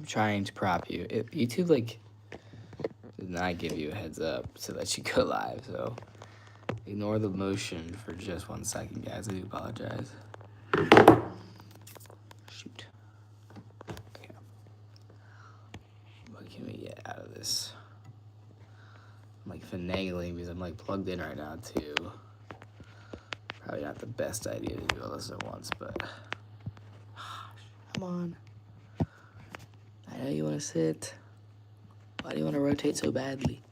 I'm trying to prop you. YouTube like did not give you a heads up so that you go live. So ignore the motion for just 1 second, guys. I do apologize. Shoot. Okay. What can we get out of this? I'm like finagling because I'm like plugged in right now too. Probably not the best idea to do all this at once, but come on. I know you want to sit. Why do you want to rotate so badly?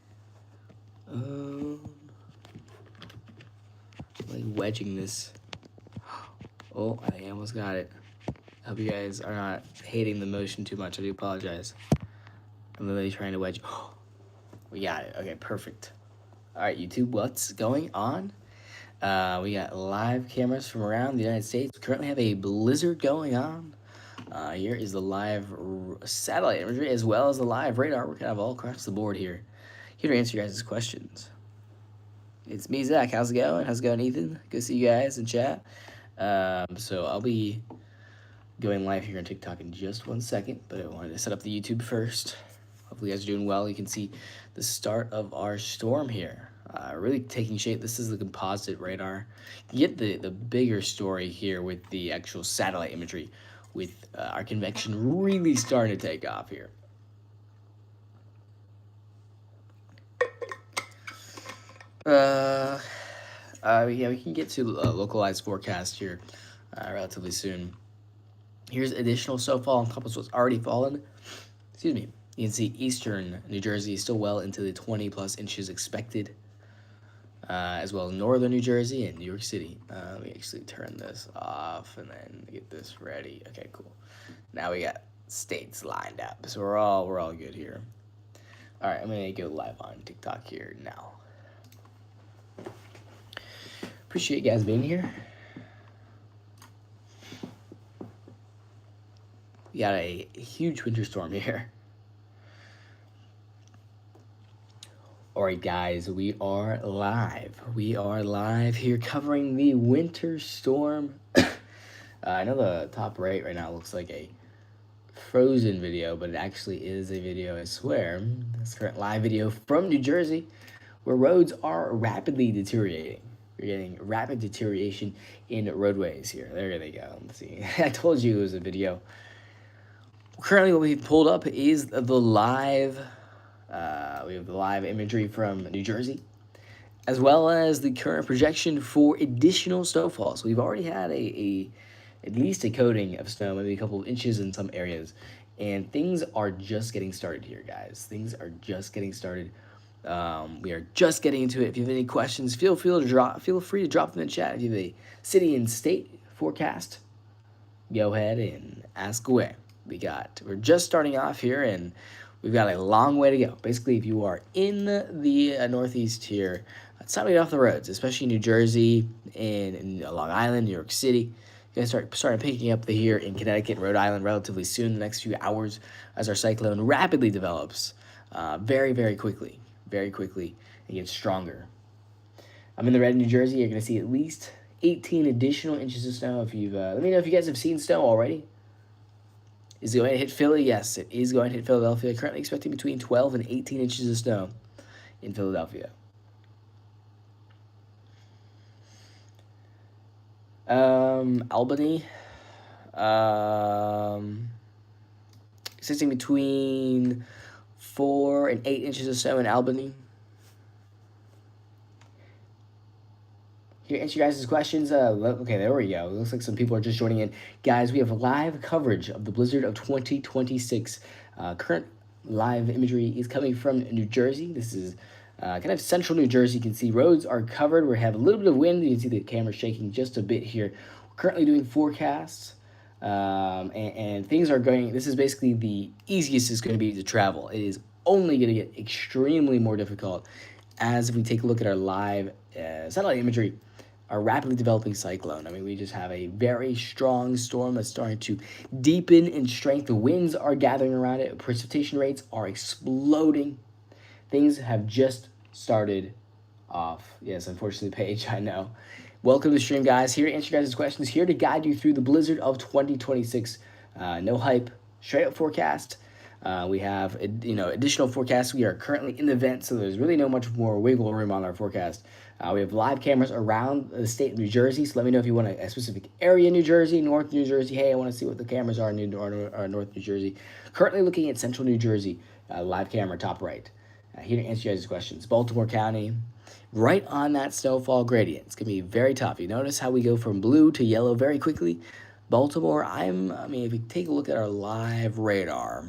Like wedging this. Oh, I almost got it. I hope you guys are not hating the motion too much. I do apologize. I'm literally trying to wedge. Oh, we got it. Okay, perfect. All right, YouTube, what's going on? We got live cameras from around the United States. We currently have a blizzard going on. Here is the live satellite imagery as well as the live radar. We're kind of all across the board here. Here to answer your guys' questions. It's me, Zach. How's it going? How's it going, Ethan? Good to see you guys in chat. So I'll be going live here on TikTok in just 1 second, but I wanted to set up the YouTube first. Hopefully you guys are doing well. You can see the start of our storm here. Really taking shape. This is the composite radar. You get the bigger story here with the actual satellite imagery, with our convection really starting to take off here. Yeah, we can get to localized forecast here relatively soon. Here's additional snowfall on top of what's already fallen. Excuse me. You can see eastern New Jersey is still well into the 20+ inches expected, as well as northern New Jersey and New York City. Let me actually turn this off and then get this ready. Okay, cool. Now we got states lined up, so we're all good here. All right, I'm gonna go live on TikTok here now. Appreciate you guys being here. We got a huge winter storm here. All right, guys, we are live. We are live here covering the winter storm. I know the top right now looks like a Frozen video, but it actually is a video, I swear. This current live video from New Jersey, where roads are rapidly deteriorating. You're getting rapid deterioration in roadways here. There they go. Let's see. I told you it was a video. Currently, what we've pulled up is the live. We have the live imagery from New Jersey, as well as the current projection for additional snowfall. So we've already had at least a coating of snow, maybe a couple of inches in some areas, and things are just getting started here, guys. Things are just getting started. We are just getting into it. If you have any questions, feel free to drop them in the chat. If you have a city and state forecast, go ahead and ask away. We're just starting off here, and we've got a long way to go. Basically, if you are in the Northeast here, it's time to get off the roads, especially New Jersey and Long Island, New York City. You're going to start picking up here in Connecticut and Rhode Island relatively soon, the next few hours, as our cyclone rapidly develops very, very quickly. Very quickly, and gets stronger. I'm in the red in New Jersey. You're going to see at least 18 additional inches of snow. If you've let me know if you guys have seen snow already. Is it going to hit Philly? Yes, it is going to hit Philadelphia. Currently expecting between 12 and 18 inches of snow in Philadelphia. Albany. Existing between 4 and 8 inches of snow in Albany. Here, answer you guys' questions. Okay, there we go. It looks like some people are just joining in. Guys, we have live coverage of the blizzard of 2026. Current live imagery is coming from New Jersey. This is kind of central New Jersey. You can see roads are covered. We have a little bit of wind. You can see the camera shaking just a bit here. We're currently doing forecasts. And things are going, this is basically the easiest it's going to be to travel. It is only going to get extremely more difficult as we take a look at our live satellite imagery, our rapidly developing cyclone. I mean, we just have a very strong storm that's starting to deepen in strength. The winds are gathering around it. Precipitation rates are exploding. Things have just started off. Yes, unfortunately, Paige, I know. Welcome to the stream, guys. Here to answer your guys' questions, here to guide you through the blizzard of 2026. No hype, straight up forecast. We have additional forecasts. We are currently in the vent, so there's really no much more wiggle room on our forecast. We have live cameras around the state of New Jersey, so let me know if you want a specific area in New Jersey, North New Jersey. Hey, I want to see what the cameras are in North New Jersey. Currently looking at Central New Jersey, live camera top right. Here to answer you guys' questions. Baltimore County, right on that snowfall gradient. It's going to be very tough. You notice how we go from blue to yellow very quickly? Baltimore, I mean, if you take a look at our live radar,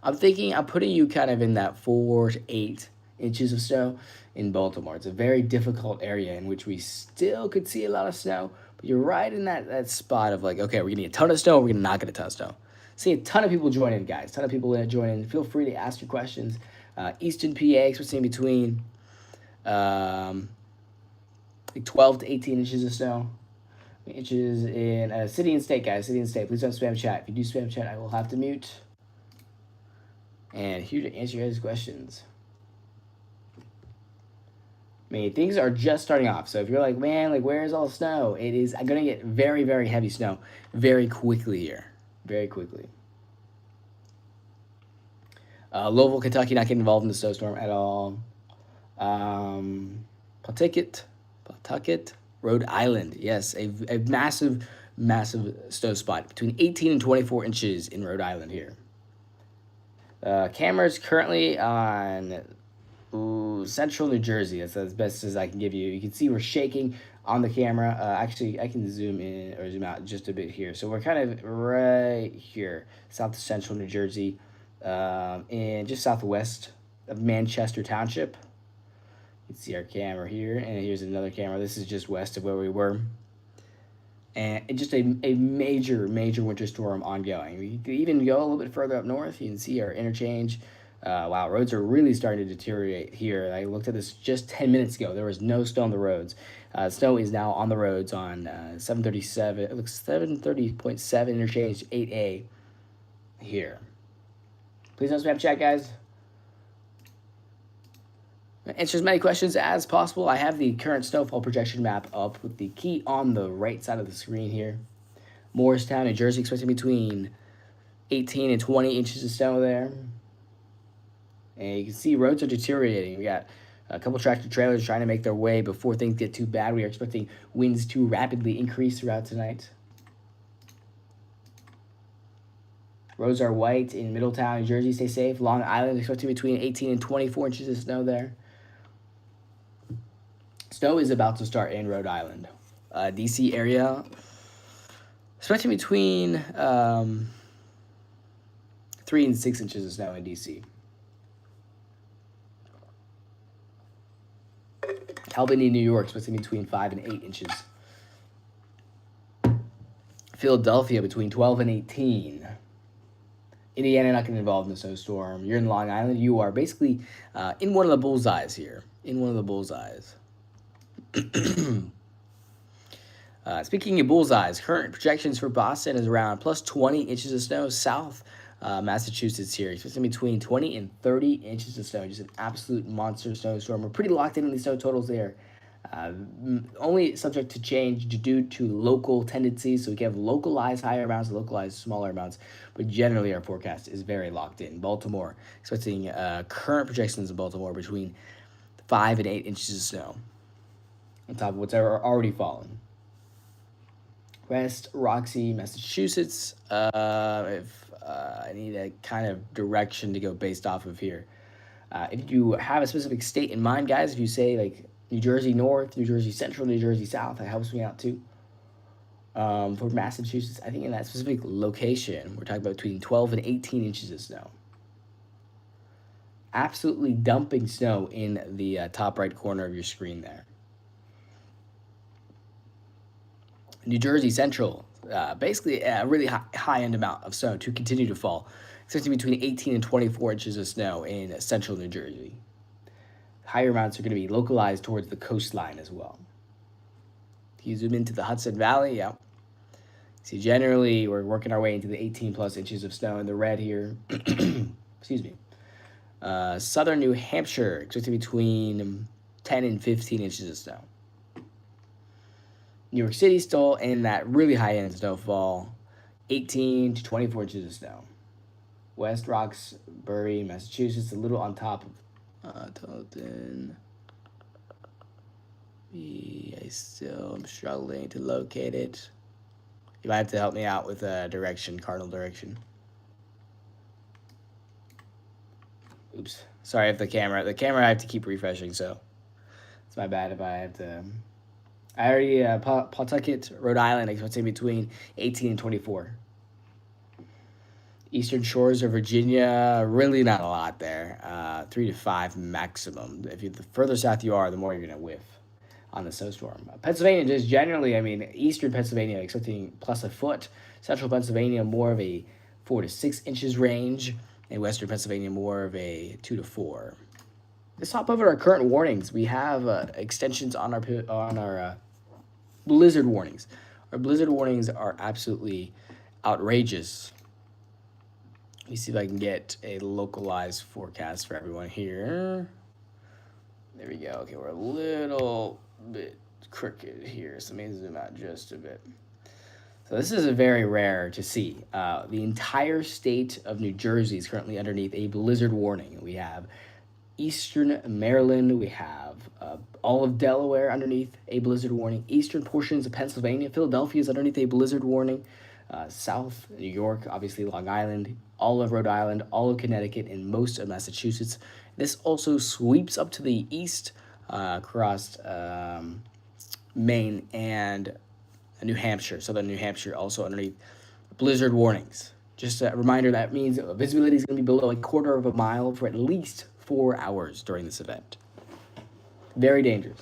I'm putting you kind of in that 4 to 8 inches of snow in Baltimore. It's a very difficult area in which we still could see a lot of snow, but you're right in that spot of like, okay, we're going to get a ton of snow, we're going to not get a ton of snow. See a ton of people join in, guys. A ton of people join in. Feel free to ask your questions. Eastern PA, especially in between like 12 to 18 inches of snow. Inches in city and state, guys. City and state. Please don't spam chat. If you do spam chat, I will have to mute. And here to answer your guys' questions. I mean, things are just starting off. So if you're like, man, like, where's all the snow? I'm going to get very, very heavy snow very quickly here. Very quickly. Louisville, Kentucky, not getting involved in the snowstorm at all. Pawtucket, Rhode Island. Yes, a massive, massive snow spot between 18 and 24 inches in Rhode Island here. Cameras currently on Central New Jersey. That's as best as I can give you. You can see we're shaking on the camera. Actually, I can zoom in or zoom out just a bit here. So we're kind of right here, south of Central New Jersey, and just southwest of Manchester Township. You can see our camera here, and here's another camera. This is just west of where we were. And just a major, major winter storm ongoing. We could even go a little bit further up north. You can see our interchange. Wow, roads are really starting to deteriorate here. I looked at this just 10 minutes ago. There was no snow on the roads. Snow is now on the roads on 737. It looks 730.7 interchange 8A here. Please don't spam chat, guys. Answer as many questions as possible. I have the current snowfall projection map up with the key on the right side of the screen here. Morristown, New Jersey, expecting between 18 and 20 inches of snow there. And you can see roads are deteriorating. We got a couple tractor trailers trying to make their way before things get too bad. We are expecting winds to rapidly increase throughout tonight. Roads are white in Middletown, New Jersey. Stay safe. Long Island, expecting between 18 and 24 inches of snow there. Snow is about to start in Rhode Island. DC area, expecting between 3 and 6 inches of snow in DC. Albany, New York, expecting between 5 and 8 inches. Philadelphia, between 12 and 18. Indiana, not getting involved in the snowstorm. You're in Long Island. You are basically in one of the bullseyes here. In one of the bullseyes. Speaking of bullseyes, current projections for Boston is around plus 20 inches of snow. South Massachusetts here, expecting between 20 and 30 inches of snow. Just an absolute monster snowstorm. We're pretty locked in on these snow totals there. Only subject to change due to local tendencies. So we can have localized higher amounts, localized smaller amounts. But generally, our forecast is very locked in. Baltimore, expecting current projections in Baltimore between 5 and 8 inches of snow, on top of what's already fallen. West Roxy, Massachusetts. If I need a kind of direction to go based off of here. If you have a specific state in mind, guys, if you say like New Jersey North, New Jersey Central, New Jersey South, that helps me out too. For Massachusetts, I think in that specific location, we're talking about between 12 and 18 inches of snow. Absolutely dumping snow in the top right corner of your screen there. New Jersey Central, basically a really high-end amount of snow to continue to fall, expecting between 18 and 24 inches of snow in central New Jersey. Higher amounts are going to be localized towards the coastline as well. If you zoom into the Hudson Valley, yeah. See, generally, we're working our way into the 18-plus inches of snow in the red here. Excuse me. Southern New Hampshire, expecting between 10 and 15 inches of snow. New York City still in that really high-end snowfall, 18 to 24 inches of snow. West Roxbury, Massachusetts, a little on top of Tilton. I still am struggling to locate it. You might have to help me out with direction, cardinal direction. Oops. Sorry if the camera I have to keep refreshing, so it's my bad if I have to. I already, Pawtucket, Rhode Island, expecting between 18 and 24. Eastern shores of Virginia, really not a lot there. 3 to 5 maximum. If you, the further south you are, the more you're going to whiff on the snowstorm. Pennsylvania, just generally, I mean, eastern Pennsylvania expecting plus a foot. Central Pennsylvania, more of a 4 to 6 inches range. And western Pennsylvania, more of a 2 to 4. Let's hop over to our current warnings. We have extensions on our blizzard warnings. Our blizzard warnings are absolutely outrageous. Let me see if I can get a localized forecast for everyone here. There we go. Okay, we're a little bit crooked here, so let me zoom out just a bit. So this is a very rare to see. The entire state of New Jersey is currently underneath a blizzard warning. We have eastern Maryland, we have all of Delaware underneath a blizzard warning. Eastern portions of Pennsylvania, Philadelphia is underneath a blizzard warning. South New York, obviously Long Island, all of Rhode Island, all of Connecticut, and most of Massachusetts. This also sweeps up to the east across Maine and New Hampshire, southern New Hampshire, also underneath blizzard warnings. Just a reminder, that means visibility is going to be below a quarter of a mile for at least 4 hours during this event. Very dangerous.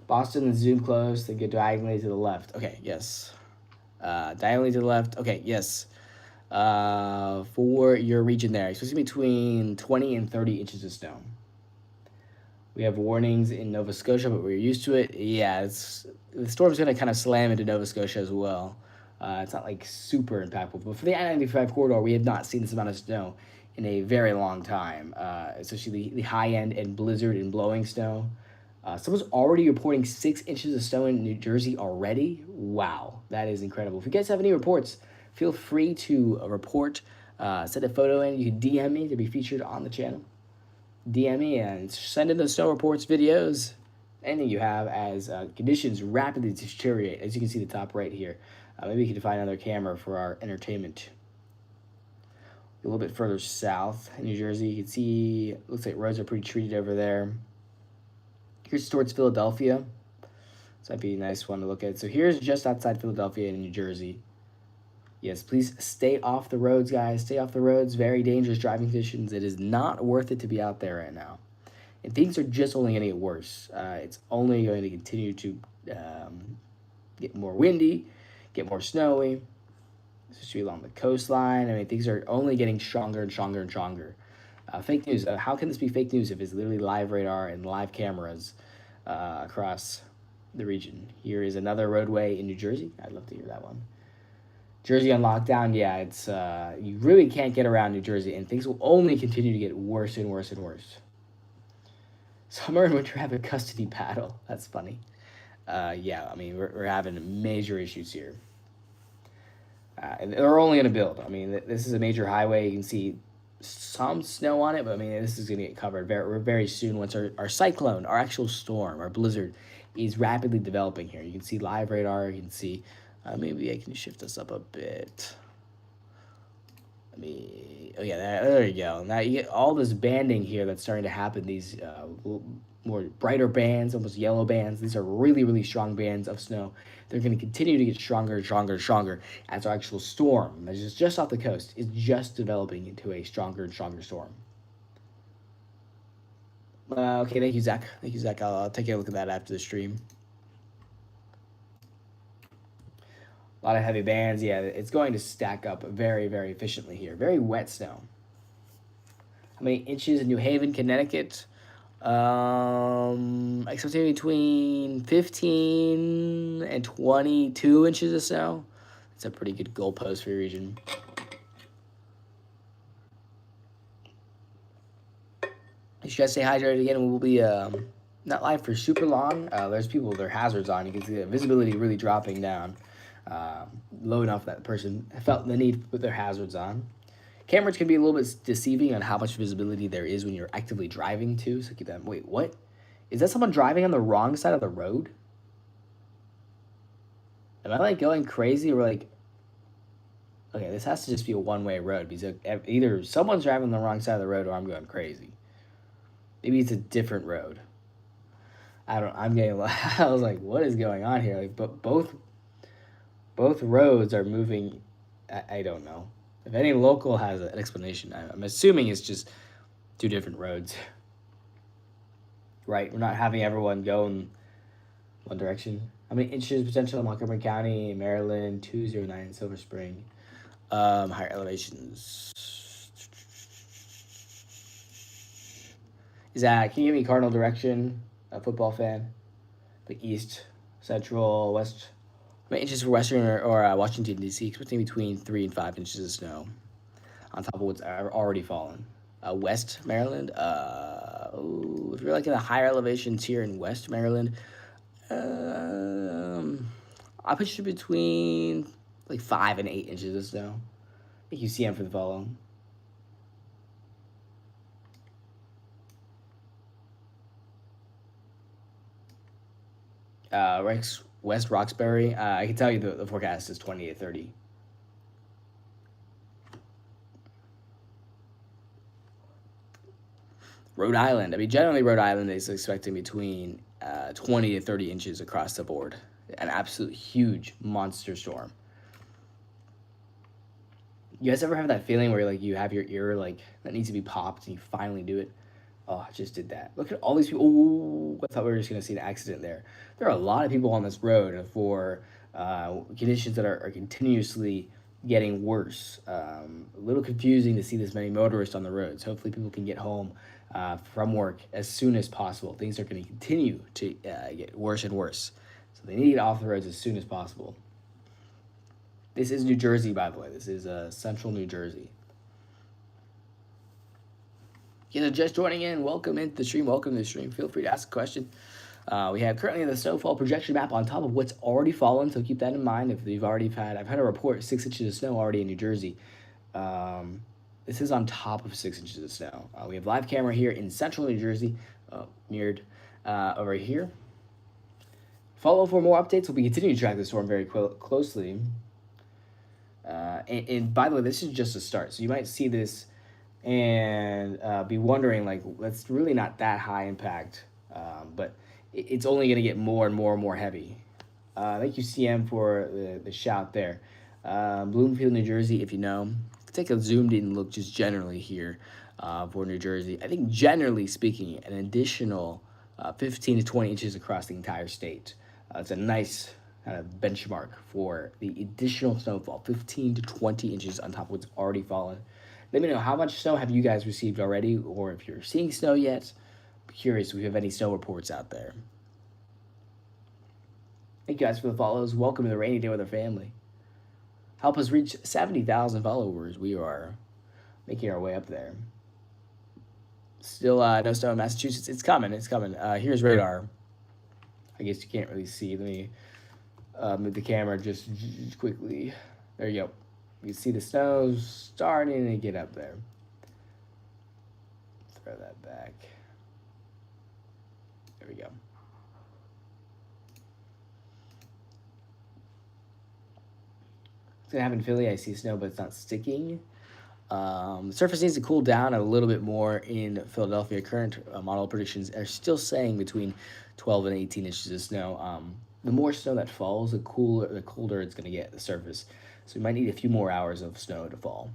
Boston and zoom close, they go diagonally to the left. Okay, yes. Diagonally to the left. Okay, yes. For your region there, it's supposed to be between 20 and 30 inches of snow. We have warnings in Nova Scotia, but we're used to it. Yeah, the storm's going to kind of slam into Nova Scotia as well. It's not like super impactful, but for the I-95 corridor, we have not seen this amount of snow in a very long time, especially the high end and blizzard and blowing snow. Someone's already reporting 6 inches of snow in New Jersey already. Wow, that is incredible. If you guys have any reports, feel free to report. Send a photo in. You can DM me to be featured on the channel. DM me and send in those snow reports, videos, anything you have as conditions rapidly deteriorate. As you can see the top right here. Maybe you can find another camera for our entertainment. A little bit further south in New Jersey, you can see, looks like roads are pretty treated over there. Here's towards Philadelphia. This might be a nice one to look at. So here's just outside Philadelphia in New Jersey. Yes, please stay off the roads, guys. Stay off the roads. Very dangerous driving conditions. It is not worth it to be out there right now. And things are just only going to get worse. It's only going to continue to get more windy, get more snowy, especially along the coastline. I mean, things are only getting stronger and stronger and stronger. Fake news. How can this be fake news if it's literally live radar and live cameras across the region? Here is another roadway in New Jersey. I'd love to hear that one. Jersey on lockdown. Yeah, it's you really can't get around New Jersey, and things will only continue to get worse and worse and worse. Summer and winter have a custody battle. That's funny. Yeah, I mean, we're having major issues here. And they're only going to build. I mean, this is a major highway. You can see some snow on it, but I mean, this is going to get covered very soon once our cyclone, our actual storm, our blizzard is rapidly developing here. You can see live radar. You can see, maybe I can shift this up a bit. Oh yeah, there you go. Now you get all this banding here that's starting to happen. These more brighter bands, almost yellow bands. These are really, really strong bands of snow. They're going to continue to get stronger and stronger and stronger as our actual storm, that is just off the coast, is just developing into a stronger and stronger storm. Okay, thank you, Zach. Thank you, Zach. I'll take a look at that after the stream. A lot of heavy bands. Yeah, it's going to stack up very, very efficiently here. Very wet snow. How many inches in New Haven, Connecticut? Expecting between 15 and 22 inches of snow. It's a pretty good goalpost for your region. You guys stay hydrated again. We'll be not live for super long. There's people with their hazards on. You can see the visibility really dropping down. Low enough that person felt the need to put their hazards on. Cameras can be a little bit deceiving on how much visibility there is when you're actively driving too. So keep that. Wait, what? Is that someone driving on the wrong side of the road? Am I like going crazy or like? Okay, this has to just be a one-way road because either someone's driving on the wrong side of the road or I'm going crazy. Maybe it's a different road. I don't. I'm getting. I was like, what is going on here? Like, but both roads are moving. I don't know. If any local has an explanation, I'm assuming it's just two different roads. Right, we're not having everyone go in one direction. How many inches potential in Montgomery County, Maryland, 209 Silver Spring? Higher elevations. Is that? Can you give me cardinal direction? A football fan, like east, central, west. How many inches for Western or Washington D.C. Expecting between 3 and 5 inches of snow on top of what's already fallen. West Maryland. If you're like in the higher elevations here in West Maryland, I put you between like 5 and 8 inches of snow. Thank you, CM, for the follow. West Roxbury. I can tell you the forecast is 20 to 30. Rhode Island. I mean, generally, Rhode Island is expecting between 20 to 30 inches across the board. An absolute huge monster storm. You guys ever have that feeling where like you have your ear like that needs to be popped and you finally do it? Oh, I just did that. Look at all these people. Oh, I thought we were just going to see an accident there. There are a lot of people on this road for conditions that are continuously getting worse. A little confusing to see this many motorists on the roads. Hopefully people can get home from work as soon as possible. Things are going to continue to get worse and worse. So they need to get off the roads as soon as possible. This is New Jersey, by the way. This is central New Jersey. You know, just joining in, welcome into the stream. Welcome to the stream. Feel free to ask a question. We have currently the snowfall projection map on top of what's already fallen, so keep that in mind. If you've already I've had a report 6 inches of snow already in New Jersey. This is on top of 6 inches of snow. We have live camera here in central New Jersey, near over here. Follow for more updates. We'll be continuing to track the storm very closely. And by the way, this is just a start, so you might see this and be wondering, like, that's really not that high impact, but it's only going to get more and more and more heavy. Thank you, CM, for the shout there. Bloomfield, New Jersey, if you know. Take a zoomed in look just generally here for New Jersey. I think generally speaking, an additional 15 to 20 inches across the entire state. It's a nice kind of benchmark for the additional snowfall, 15 to 20 inches on top of what's already fallen. Let me know how much snow have you guys received already, or if you're seeing snow yet. I'm curious if we have any snow reports out there. Thank you guys for the follows. Welcome to the Rainy Day with our family. Help us reach 70,000 followers. We are making our way up there. Still no snow in Massachusetts. It's coming. It's coming. Here's radar. I guess you can't really see. Let me move the camera just quickly. There you go. You see the snow starting to get up there. Throw that back. There we go. It's gonna happen in Philly. I see snow, but it's not sticking. The surface needs to cool down a little bit more in Philadelphia. Current model predictions are still saying between 12 and 18 inches of snow. The more snow that falls, the colder it's gonna get at the surface. So we might need a few more hours of snow to fall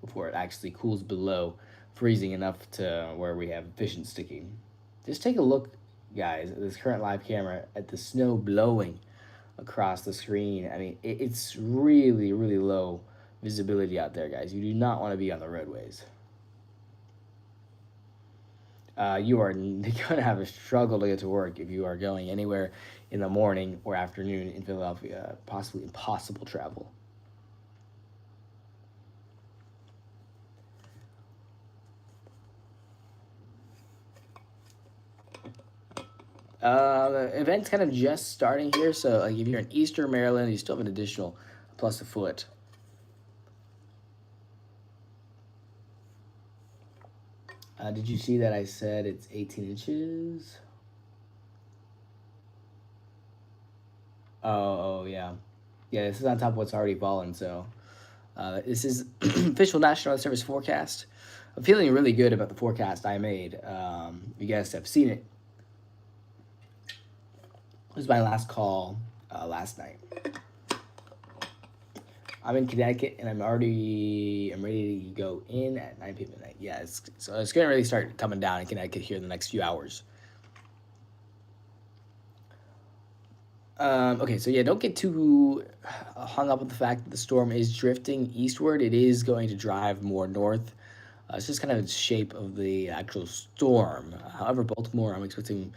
before it actually cools below freezing enough to where we have efficient sticking. Just take a look, guys, at this current live camera at the snow blowing across the screen. I mean, it's really, really low visibility out there, guys. You do not want to be on the roadways. You are going to have a struggle to get to work if you are going anywhere in the morning or afternoon in Philadelphia. Possibly impossible travel. The event's kind of just starting here, so like if you're in Eastern Maryland, you still have an additional plus a foot. Did you see that I said it's 18 inches? Oh, yeah. Yeah, this is on top of what's already fallen, so this is official National Weather Service forecast. I'm feeling really good about the forecast I made. You guys have seen it. It was my last call last night. I'm in Connecticut and I'm ready to go in at 9 p.m. at night. Yeah, so it's gonna really start coming down in Connecticut here in the next few hours. Okay, so yeah, don't get too hung up with the fact that the storm is drifting eastward. It is going to drive more north. It's just kind of the shape of the actual storm. However, Baltimore, I'm expecting.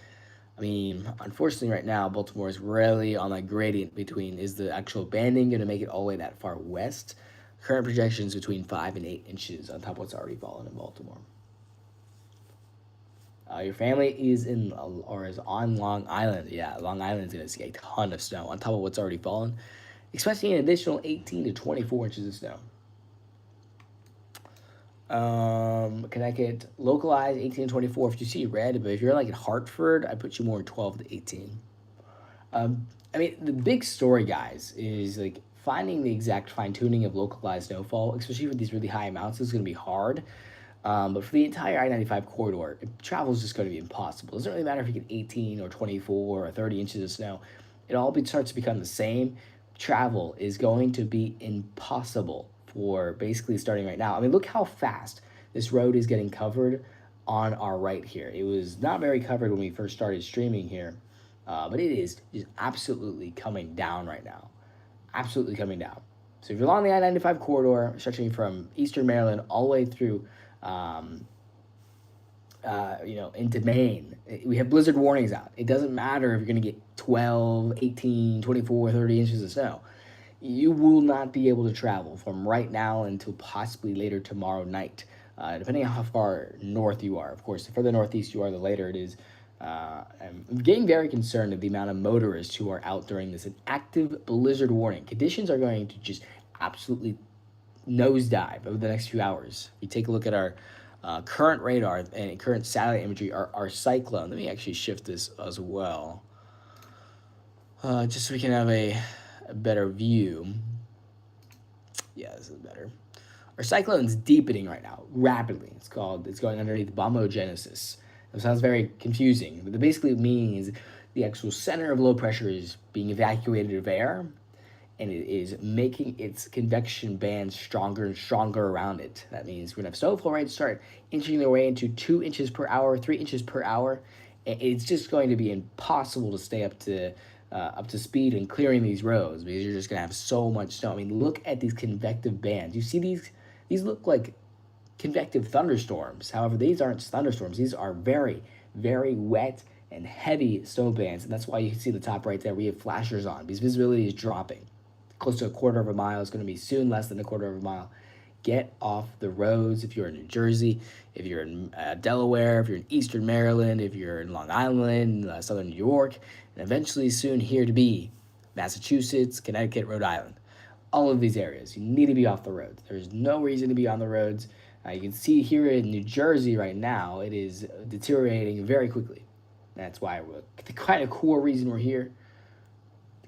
I mean, unfortunately, right now, Baltimore is really on that gradient between is the actual banding going to make it all the way that far west? Current projections between 5 and 8 inches on top of what's already fallen in Baltimore. Your family is in or is on Long Island. Yeah, Long Island is going to see a ton of snow on top of what's already fallen, expecting an additional 18 to 24 inches of snow. Connecticut localized 18 to 24 if you see red, but if you're like in Hartford, I put you more 12 to 18. I mean, the big story, guys, is like finding the exact fine tuning of localized snowfall, especially with these really high amounts, is going to be hard. But for the entire I 95 corridor, travel is just going to be impossible. It doesn't really matter if you get 18 or 24 or 30 inches of snow, it all starts to become the same. Travel is going to be impossible for basically starting right now. I mean, look how fast this road is getting covered on our right here. It was not very covered when we first started streaming here, but it is just absolutely coming down right now. Absolutely coming down. So if you're along the I 95 corridor, stretching from eastern Maryland all the way through into Maine. We have blizzard warnings out. It doesn't matter if you're going to get 12, 18, 24, 30 inches of snow. You will not be able to travel from right now until possibly later tomorrow night, depending on how far north you are. Of course, the further northeast you are, the later it is. I'm getting very concerned of the amount of motorists who are out during this an active blizzard warning. Conditions are going to just absolutely nosedive over the next few hours. You take a look at our current radar and current satellite imagery, our cyclone. Let me actually shift this as well, just so we can have a better view. Yeah, this is better. Our cyclone's deepening right now, rapidly. It's going underneath bombogenesis. It sounds very confusing, but basically means the actual center of low pressure is being evacuated of air, and it is making its convection band stronger and stronger around it. That means we're gonna have snowfall rates start inching their way into 2 inches per hour, 3 inches per hour. It's just going to be impossible to stay up to speed and clearing these roads because you're just gonna have so much snow. I mean, look at these convective bands. You see these? These look like convective thunderstorms. However, these aren't thunderstorms. These are very, very wet and heavy snow bands, and that's why you can see the top right there. We have flashers on because visibility is dropping. Close to a quarter of a mile. It's going to be soon less than a quarter of a mile. Get off the roads if you're in New Jersey, if you're in Delaware, if you're in Eastern Maryland, if you're in Long Island, Southern New York, and eventually soon here to be Massachusetts, Connecticut, Rhode Island. All of these areas, you need to be off the roads. There's no reason to be on the roads. You can see here in New Jersey right now, it is deteriorating very quickly. That's why the kind of core reason we're here.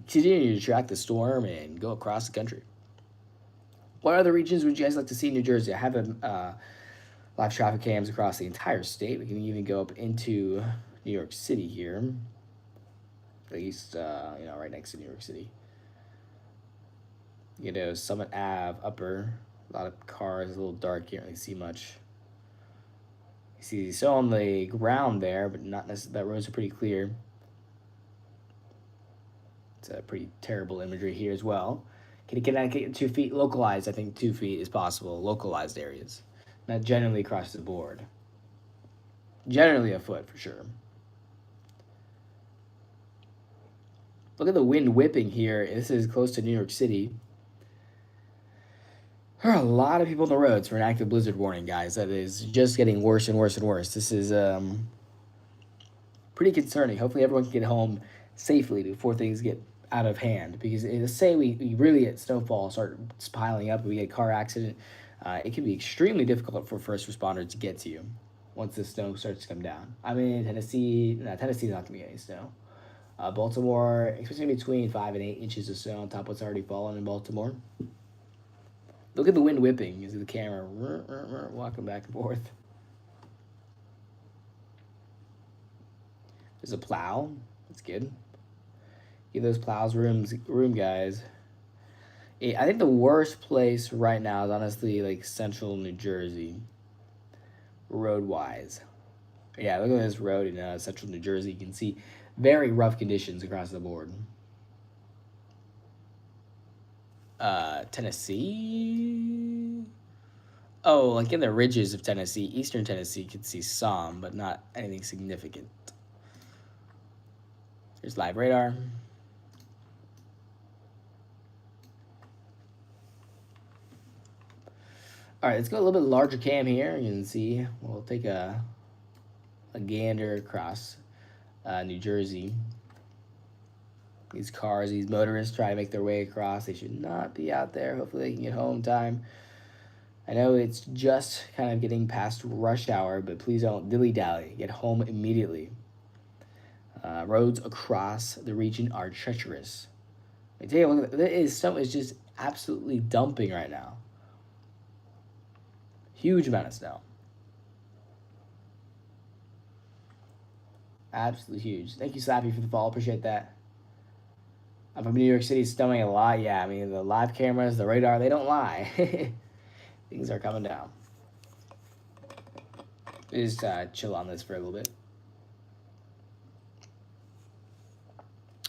Continue to track the storm and go across the country. What other regions would you guys like to see in New Jersey? I have live traffic cams across the entire state. We can even go up into New York City here. At least, right next to New York City. Summit Ave, upper. A lot of cars, a little dark, can't really see much. You see snow on the ground there, but not necessarily, that roads are pretty clear. It's a pretty terrible imagery here as well. Connecticut 2 feet localized. I think 2 feet is possible. Localized areas, not generally across the board. Generally a foot for sure. Look at the wind whipping here. This is close to New York City. There are a lot of people on the roads for an active blizzard warning, guys. That is just getting worse and worse and worse. This is pretty concerning. Hopefully everyone can get home safely before things get out of hand. Because let's say we really get snowfall start piling up and we get a car accident, it can be extremely difficult for first responders to get to you. once the snow starts to come down. I mean, Tennessee's not going to get any snow. Baltimore, expecting between 5 and 8 inches of snow on top of what's already fallen in Baltimore. Look at the wind whipping. You see the camera walking back and forth. There's a plow. That's good. Give those plows room, guys. I think the worst place right now is honestly like central New Jersey, road-wise. Yeah, look at this road in central New Jersey. You can see very rough conditions across the board. Tennessee. Oh, like in the ridges of Tennessee, eastern Tennessee could see some, but not anything significant. Here's live radar. All right, let's go a little bit larger cam here. You can see we'll take a gander across New Jersey. These cars, these motorists try to make their way across. They should not be out there. Hopefully they can get home in time. I know it's just kind of getting past rush hour, but please don't dilly-dally. Get home immediately. Roads across the region are treacherous. I tell you, look, this snow is just absolutely dumping right now. Huge amount of snow. Absolutely huge. Thank you, Slappy, for the follow. Appreciate that. I'm from New York City, snowing a lot. Yeah, I mean, the live cameras, the radar, they don't lie. Things are coming down. Just chill on this for a little bit.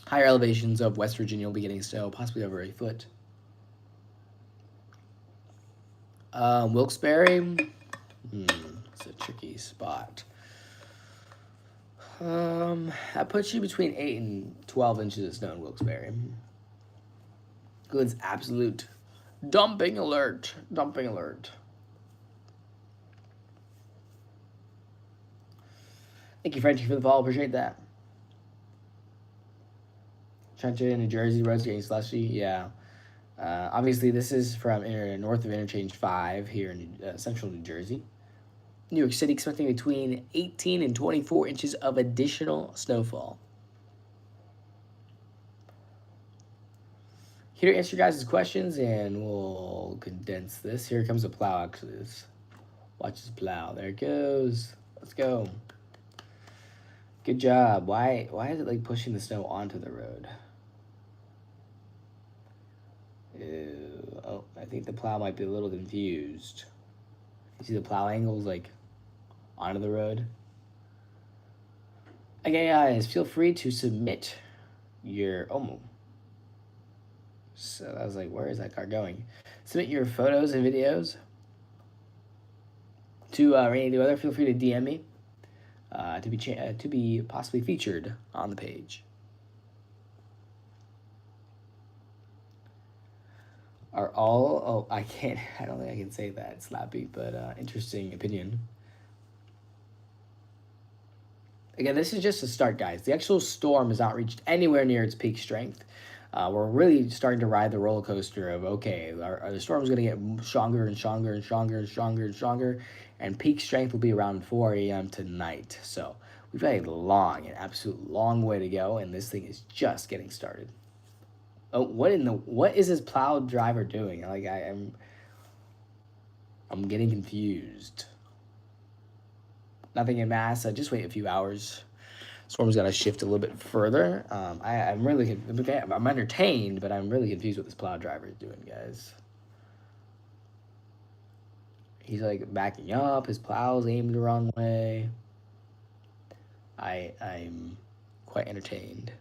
Higher elevations of West Virginia will be getting snow, possibly over a foot. Wilkes-Barre, it's a tricky spot. That puts you between 8 and 12 inches of snow in Wilkes-Barre. Goods absolute dumping alert. Dumping alert. Thank you, Frenchie, for the follow. Appreciate that. Trenton, New Jersey, roads getting slushy. Yeah. Obviously, this is from north of Interchange 5 here in central New Jersey. New York City expecting between 18 and 24 inches of additional snowfall. Here to answer your guys' questions, and we'll condense this. Here comes the plow, actually. Watch this plow. There it goes. Let's go. Good job. Why is it like pushing the snow onto the road? Ew. Oh, I think the plow might be a little confused. You see the plow angles like onto the road? Okay, guys, feel free to submit your... So I was like, where is that car going? Submit your photos and videos to Rainy the Weather. Feel free to DM me to be possibly featured on the page. Are all... Oh, I can't... I don't think I can say that, Slappy, but interesting opinion. Again, this is just a start, guys. The actual storm has not reached anywhere near its peak strength. We're really starting to ride the roller coaster of, okay, the storm's going to get stronger and stronger and stronger and stronger and stronger, and peak strength will be around 4 a.m. tonight. So we've got an absolute long way to go, and this thing is just getting started. Oh, what is this plow driver doing? Like, I'm getting confused. Nothing in mass. Just wait a few hours. Storm's got to shift a little bit further. I'm entertained, but I'm really confused what this plow driver is doing, guys. He's like backing up. His plow's aimed the wrong way. I'm quite entertained.